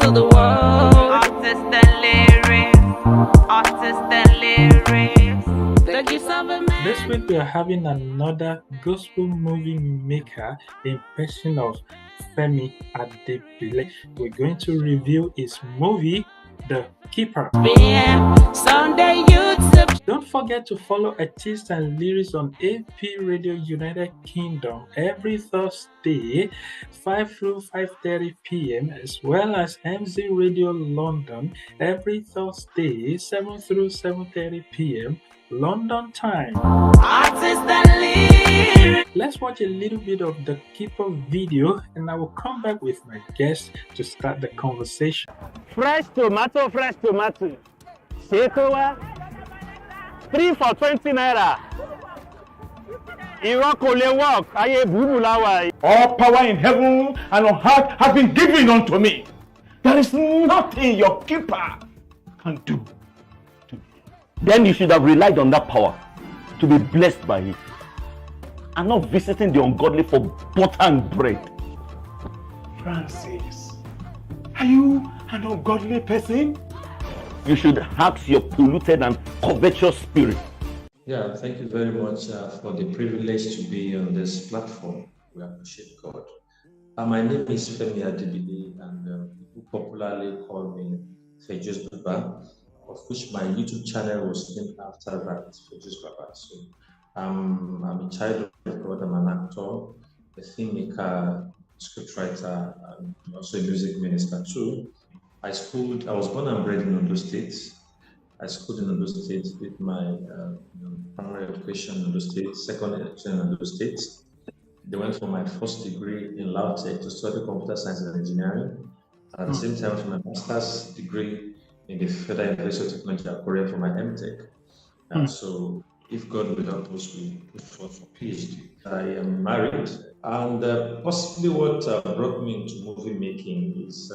to the world. Artists and lyrics, artists and lyrics. The gifts of a man. This week we are having another gospel movie maker in person of Femi Adebile. We're going to review his movie, The Keeper. Sunday YouTube. Don't forget to follow artists and lyrics on AP Radio United Kingdom every Thursday, 5 through 5:30 p.m., as well as MZ Radio London every Thursday, 7 through 7:30 p.m. London time. Artists and lyrics. Let's watch a little bit of the Keeper video and I will come back with my guest to start the conversation. Fresh tomato. Shetowa. 3 for 20 naira. All power in heaven and on earth has been given unto me. There is nothing your keeper can do. Then you should have relied on that power to be blessed by it, and not visiting the ungodly for butter and bread. Francis, are you an ungodly person? You should ask your polluted and covetous spirit. Yeah, thank you very much for the privilege to be on this platform. We appreciate God. My name is Femi Adebile, and people popularly call me Fejus Baba, of which my YouTube channel was named after that, Fejus Baba. So I'm a child of God. I'm an actor, a filmmaker, scriptwriter, and also a music minister too. I was born and bred in Ondo State. I schooled in Ondo State, did my primary education in Ondo State, secondary education in Ondo State. They went for my first degree in LAUTECH to study computer science and engineering. At the same time, for my master's degree in the Federal University of Technology, Korea for my MTech. And so, if God will help us, we put forth for PhD. I am married, and possibly what brought me into movie making is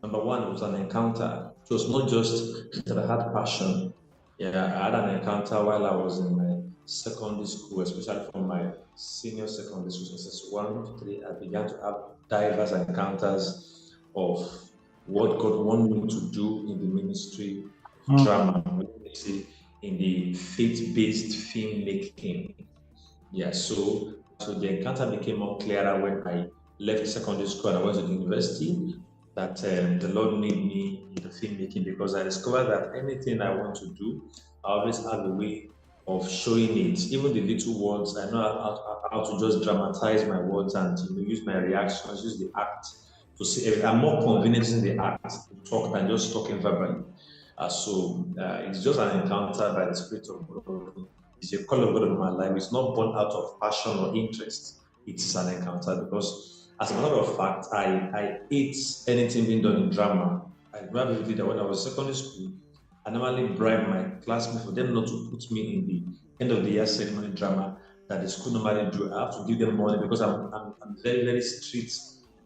number one, it was an encounter. It was not just that I had passion. Yeah, I had an encounter while I was in my secondary school, especially from my senior secondary school, SS1 to 3. I began to have diverse encounters of what God wanted me to do in the ministry of drama, in the faith-based filmmaking. Yeah, so the encounter became more clearer when I left secondary school and I went to the university, that the Lord made me in the filmmaking, because I discovered that anything I want to do, I always have a way of showing it. Even the little words, I know how to just dramatize my words and use my reactions, use the act to see everything. I'm more convenient in the act to talk than just talking verbally. So it's just an encounter by the Spirit of God. It's a call of God in my life. It's not born out of passion or interest. It is an encounter because, as a matter of fact, I hate anything being done in drama. I remember vividly that when I was in secondary school, I normally bribe my classmates for them not to put me in the end of the year ceremony drama that the school normally do. I have to give them money because I'm very, very strict.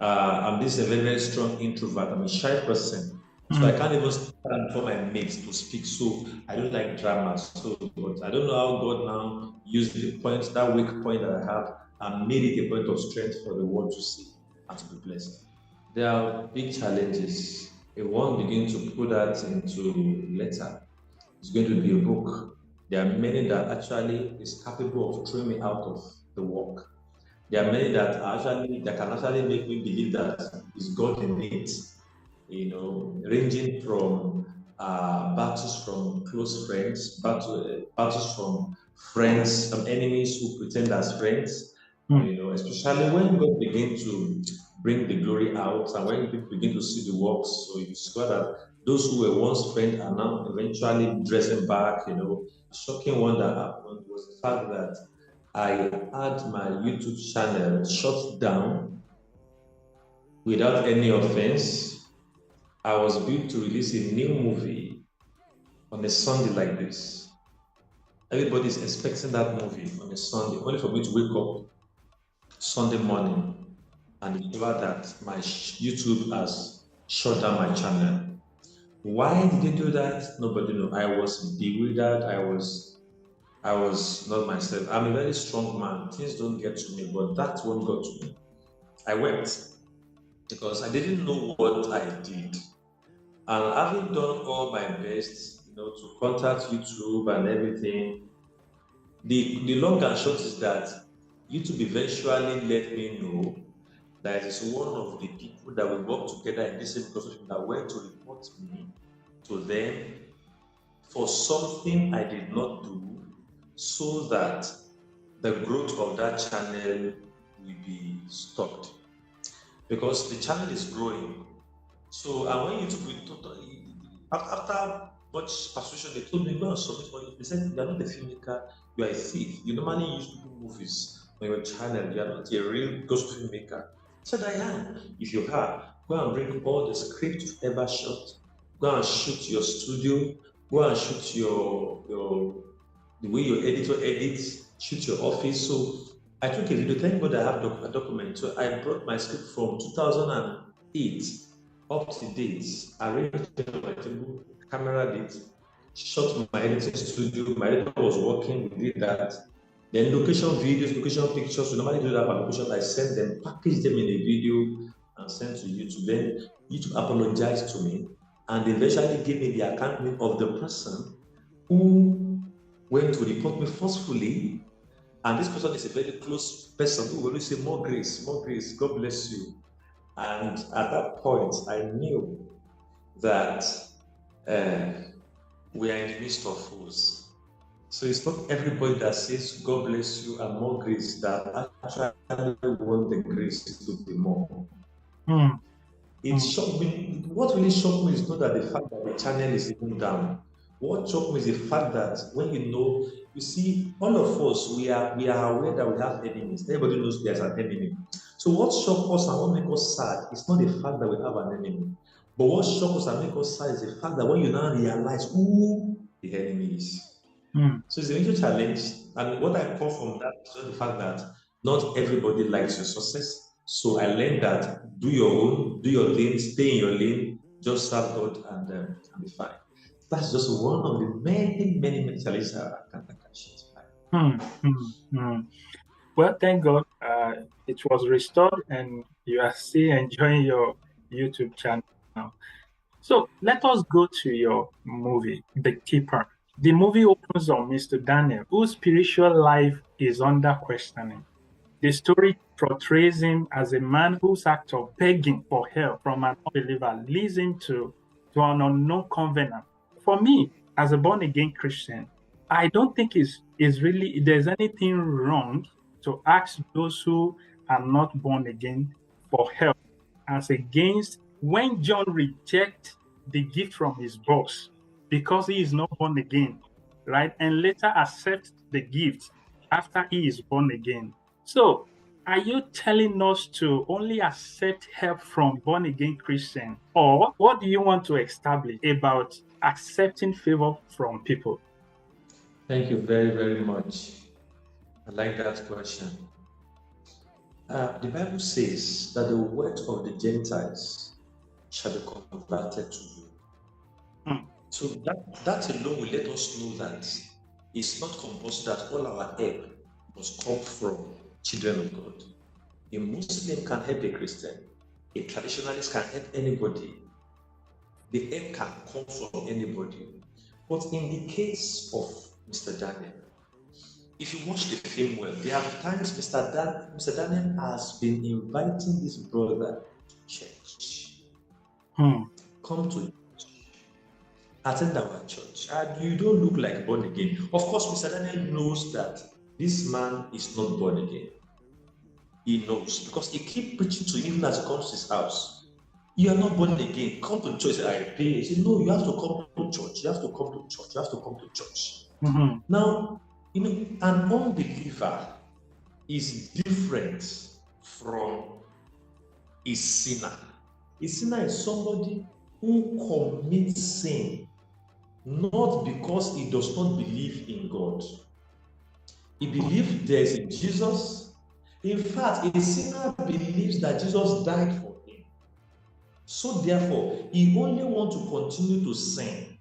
I'm a very, very strong introvert. I'm a shy person. So I can't even stand for my mates to speak. So I don't like drama. So, but I don't know how God now used the point, that weak point that I have, and made it a point of strength for the world to see and to be blessed. There are big challenges. If one begins to put that into letter, it's going to be a book. There are many that actually is capable of throwing me out of the work. There are many that can actually make me believe that it's God in it. Ranging from battles from close friends, battles from friends, from enemies who pretend as friends. Especially when God begin to bring the glory out, and when people begin to see the works, so you discover that those who were once friends are now eventually dressing back. The shocking one that happened was the fact that I had my YouTube channel shut down without any offense. I was built to release a new movie on a Sunday like this. Everybody's expecting that movie on a Sunday, only for me to wake up Sunday morning and discover that my YouTube has shut down my channel. Why did they do that? Nobody knows. I was bewildered. I was not myself. I'm a very strong man. Things don't get to me, but that one got to me. I wept. because I didn't know what I did. And having done all my best, to contact YouTube and everything, the long and short is that YouTube eventually let me know that it is one of the people that we work together in this same consortium that went to report me to them for something I did not do, so that the growth of that channel will be stopped. Because the channel is growing. So, and when after much persuasion, they told me, go and submit for you. They said, you are not a filmmaker, you are a thief. You normally use people movies on your channel, you are not a real ghost filmmaker. I said, I am. If you are, go and bring all the script you've ever shot, go and shoot your studio, go and shoot the way your editor edits, shoot your office. So I took a video. Thank God I have a document. So I brought my script from 2008 up to date, arranged it on my table, camera it, shot my editing studio. My editor was working, we did that. Then location videos, location pictures. We normally do that by location. I send them, package them in a video, and send to YouTube. Then YouTube apologized to me, and they eventually gave me the account name of the person who went to report me forcefully. And this person is a very close person who will always say, more grace, God bless you. And at that point, I knew that we are in the midst of fools. So it's not everybody that says, God bless you and more grace, that actually want the grace to be more. It shocked me. What really shocked me is not that the fact that the channel is even down. What shocked me is the fact that when you see, all of us, we are aware that we have enemies. Everybody knows there's an enemy. So what shocked us and what makes us sad is not the fact that we have an enemy. But what shocked us and makes us sad is the fact that when you now realize who the enemy is. So it's a major challenge. And what I call from that is the fact that not everybody likes your success. So I learned that do your own, do your lane, stay in your lane, just serve God and be fine. That's just one of the many challenges I can share. Well, thank God it was restored and you are still enjoying your YouTube channel now. So let us go to your movie, The Keeper. The movie opens on Mr. Daniel, whose spiritual life is under questioning. The story portrays him as a man whose act of begging for help from an unbeliever leads him to an unknown covenant. For me, as a born-again Christian, I don't think there's anything wrong to ask those who are not born again for help, as against when John rejects the gift from his boss because he is not born again, right? And later accepts the gift after he is born again. So are you telling us to only accept help from born-again Christians? Or what do you want to establish about accepting favor from people? Thank you very much. I like that question. The Bible says that the word of the Gentiles shall be converted to you. So that alone will let us know that it's not compulsory that all our help must come from children of God. A Muslim can help a Christian. A traditionalist can help anybody. The help can come from anybody. But in the case of Mr. Daniel, if you watch the film well, there are times Mr. Daniel has been inviting this brother to church. Come to church. Attend our church. And you don't look like born again. Of course, Mr. Daniel knows that this man is not born again. He knows because he keeps preaching to him as he comes to his house. You are not born again. Come to church. I pay. He said, no, you have to come to church. You have to come to church. You have to come to church. Now, an unbeliever is different from a sinner. A sinner is somebody who commits sin not because he does not believe in God. He believes there is a Jesus. In fact, a sinner believes that Jesus died for him. So therefore, he only wants to continue to sin.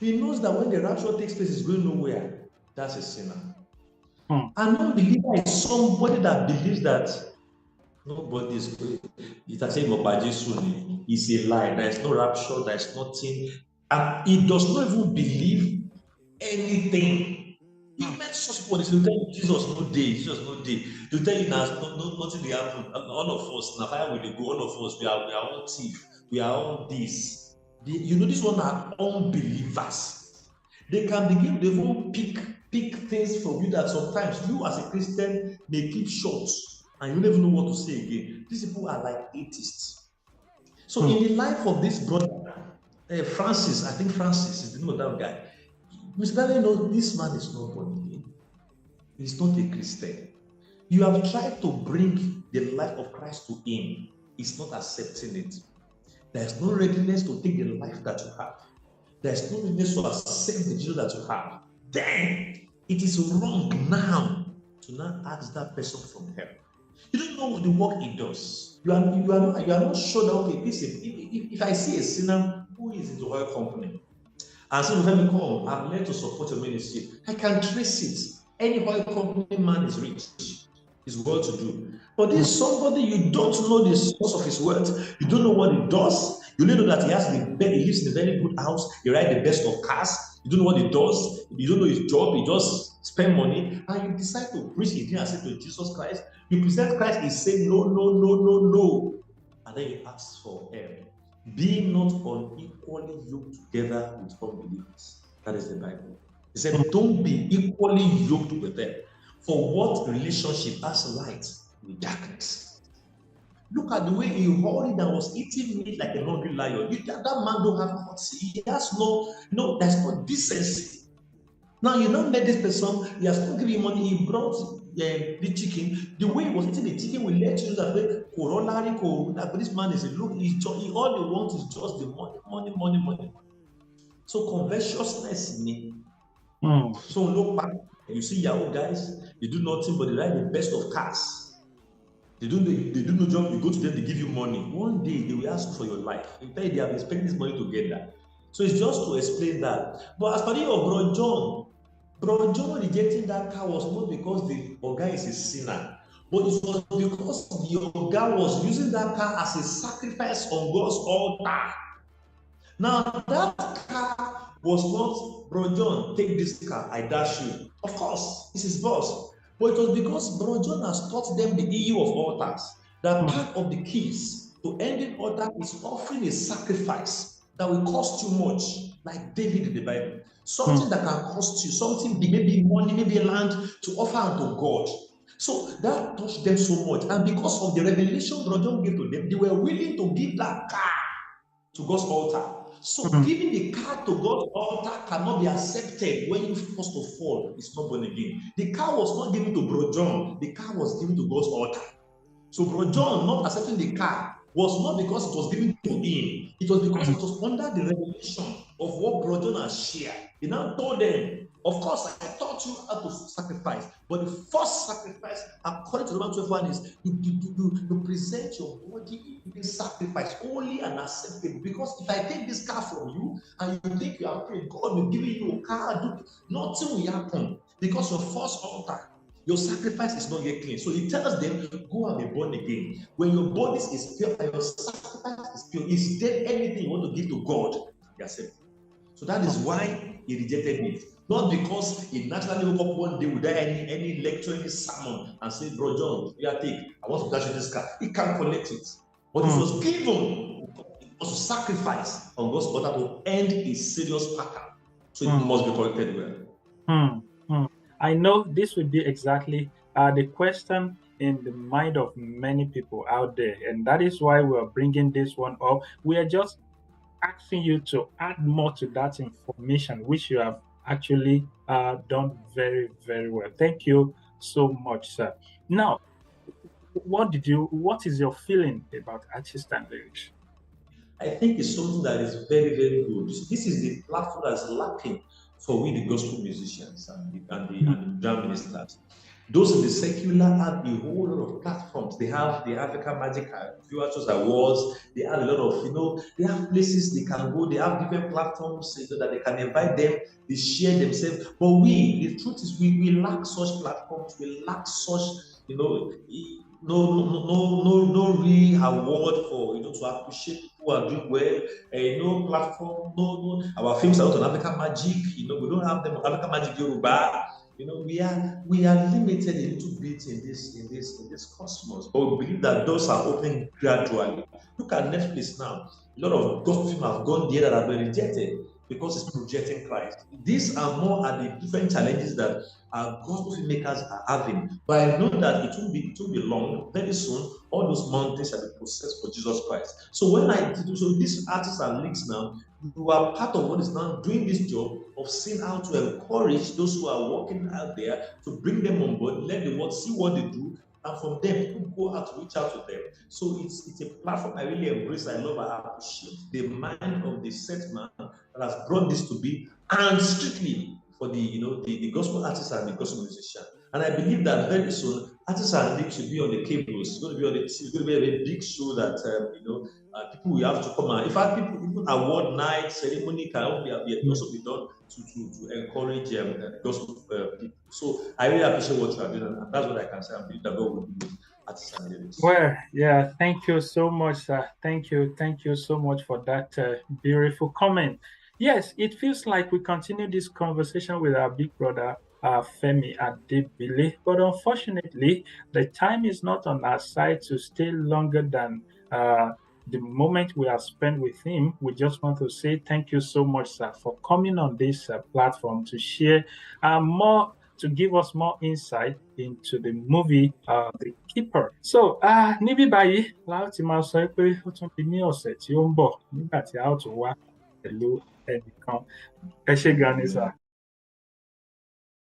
He knows that when the rapture takes place, he's going nowhere. That's a sinner. An unbeliever is somebody that believes that Nobody is going. It has said Mobaji soon. It's a lie. There is no rapture. There is nothing. And he does not even believe anything. You met such people, they will tell you Jesus no day, Jesus no day. They'll tell you now nothing will happen. All of us, now fire will go, all of us, we are all thief, we are all this. This one are unbelievers. They can begin, they won't pick things from you that sometimes you as a Christian may keep short and you never know what to say again. These people are like atheists. So in the life of this brother, Francis, I think Francis is the name of that guy. Mr. Daniel knows this man is not born again. He's not a Christian. You have tried to bring the life of Christ to him. He's not accepting it. There's no readiness to take the life that you have. There's no readiness to accept the Jesus that you have. Then it is wrong now to now ask that person from hell. You don't know the work he does. You are not sure that, okay, if I see a sinner who is in the oil company, and say, Femi, come, I'm led to support your ministry, I can trace it. Any oil company man is rich, is well to do. But this is somebody you don't know the source of his wealth. You don't know what he does. You only know that he lives in a very good house. He rides the best of cars. You don't know what he does. You don't know his job. He just spend money. And you decide to preach it and say to Jesus Christ. You present Christ, he said, no, no, no, no, no. And then you ask for help. Be not unequally yoked together with unbelievers. That is the Bible. He said, don't be equally yoked with them. For what relationship has light with darkness? Look at the way he hurried and was eating meat like a hungry lion. That man don't have heart. He has there's no decency. Now you don't let this person, he has not given you money, he brought the chicken. The way he was eating the chicken will let you know that this man is all he wants is just the money. So covetousness. So look back, you see Yahoo guys, they do nothing but they ride the best of cars. They do no job, you go to them, they give you money. One day they will ask for your life. In fact, they have been spending this money together. So it's just to explain that. But as for your Bro John rejecting that car was not because the Oga is a sinner, but it was because the Oga was using that car as a sacrifice on God's altar. Now that car was not, Bro John, take this car, I dash you. Of course, it's his boss. But it was because Bro John has taught them the EU of altars. That part of the keys to ending altar is offering a sacrifice that will cost you much, like David in the Bible. Something that can cost you, something maybe money, maybe land to offer unto God. So that touched them so much. And because of the revelation Bro John gave to them, they were willing to give that car to God's altar. So giving the car to God's altar cannot be accepted when you first of all is not born again. The car was not given to Bro John, the car was given to God's altar. So Bro John not accepting the car was not because it was given to him, it was because it was under the revelation of what Bro John has shared. He now told them, of course, I taught you how to sacrifice, but the first sacrifice, according to Romans 12:1, is you present your body in sacrifice, holy and acceptable. Because if I take this car from you and you think you are praying, God will give you a car, nothing will happen because your first altar, your sacrifice is not yet clean. So he tells them, go and be born again. When your body is pure and your sacrifice is pure, is there anything you want to give to God? Yes. So that is why he rejected it. Not because he naturally woke up one day without any lecture, any sermon, and said, Bro John, I want to dash you this car. He can't collect it. But it was given, it was a sacrifice on God's altar to end a serious pattern. So it must be corrected well. I know this would be exactly the question in the mind of many people out there, and that is why we are bringing this one up. We are just asking you to add more to that information, which you have actually done very, very well. Thank you so much, sir. Now, what is your feeling about artists and lyrics? I think it's something that is very, very good. This is the platform that's lacking for we, the gospel musicians and the drum ministers. Those in the secular have a whole lot of platforms. They have the African Magic Viewers Awards. They have a lot of, they have places they can go. They have different platforms that they can invite them. They share themselves. But the truth is, we lack such platforms. We lack such, no real award for to appreciate people who are doing well. No platform, no. Our films are not on African Magic. We don't have them on African Magic Yoruba. We are limited a little bit in this cosmos, but we believe that doors are opening gradually. Look at Netflix now. A lot of gospel films have gone there that have been rejected because it's projecting Christ. These are more at the different challenges that our gospel filmmakers are having. But I know that it will be long, very soon, all those mountains shall be processed for Jesus Christ. So these artists and leagues now, you are part of what is now doing this job of seeing how to encourage those who are working out there to bring them on board, let the world see what they do, and from them people go out to reach out to them. So it's a platform I really embrace. I love. I appreciate the mind of the set man that has brought this to be, and strictly for the gospel artists and the gospel musician. And I believe that very soon artists and league should be on the cables. It's going to be a very big show that people will have to come out. In fact, people even award night ceremony can also be done to encourage gospel people. So I really appreciate what you are doing, and that's what I can say. I believe that God will do with artists and lyrics. Well, yeah, thank you so much, sir. Thank you so much for that beautiful comment. Yes, it feels like we continue this conversation with our big brother, Femi Adebile, but unfortunately, the time is not on our side to stay longer than the moment we have spent with him. We just want to say thank you so much, sir, for coming on this platform to share more, to give us more insight into the movie The Keeper. So, níbí báyìí láti ti máa sọ pé ó tún di ní ọ̀sẹ̀ tí ó ń bọ̀ nígbà tí a ó tún wá pẹ̀lú ẹnìkan. Ẹ ṣé gan ni, sir.